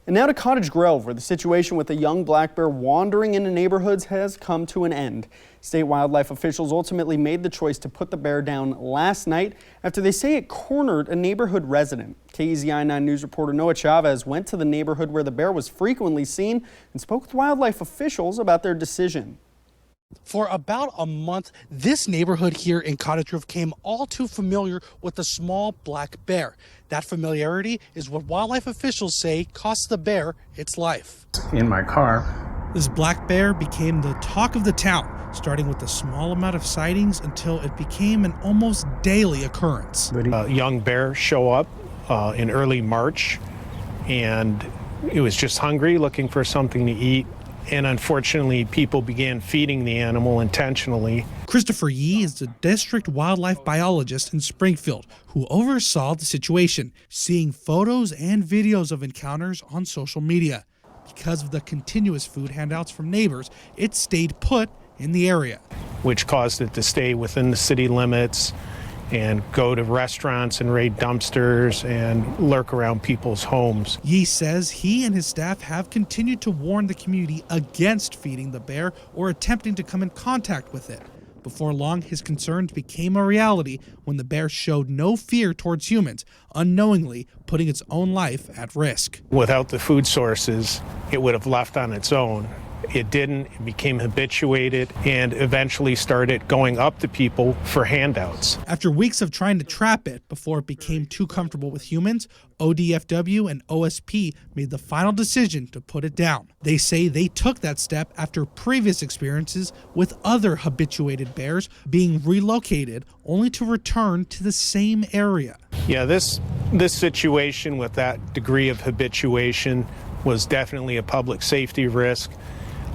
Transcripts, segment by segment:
And now to Cottage Grove, where the situation with a young black bear wandering into neighborhoods has come to an end. State wildlife officials ultimately made the choice to put the bear down last night after they say it cornered a neighborhood resident. KEZI 9 News reporter Noah Chavez went to the neighborhood where the bear was frequently seen and spoke with wildlife officials about their decision. For about a month, this neighborhood here in Cottage Grove became all too familiar with the small black bear. That familiarity is what wildlife officials say cost the bear its life. In my car, this black bear became the talk of the town, starting with a small amount of sightings until it became an almost daily occurrence. a young bear show up in early March, and it was just hungry, looking for something to eat. And unfortunately, people began feeding the animal intentionally. Christopher Yee is the district wildlife biologist in Springfield who oversaw the situation, seeing photos and videos of encounters on social media. Because of the continuous food handouts from neighbors, it stayed put in the area, which caused it to stay within the city limits and go to restaurants and raid dumpsters and lurk around people's homes. Yee says he and his staff have continued to warn the community against feeding the bear or attempting to come in contact with it. Before long, his concerns became a reality when the bear showed no fear towards humans, unknowingly putting its own life at risk. Without the food sources, it would have left on its own. It didn't. It became habituated and eventually started going up to people for handouts. After weeks of trying to trap it before it became too comfortable with humans, ODFW and OSP made the final decision to put it down. They say they took that step after previous experiences with other habituated bears being relocated only to return to the same area. Yeah, this situation with that degree of habituation was definitely a public safety risk.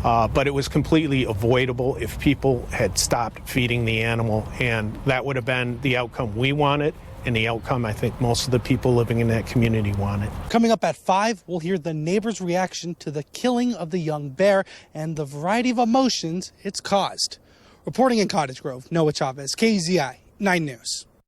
But it was completely avoidable if people had stopped feeding the animal, and that would have been the outcome we wanted and the outcome I think most of the people living in that community wanted. Coming up at 5, we'll hear the neighbors' reaction to the killing of the young bear and the variety of emotions it's caused. Reporting in Cottage Grove, Noah Chavez, KEZI 9 News.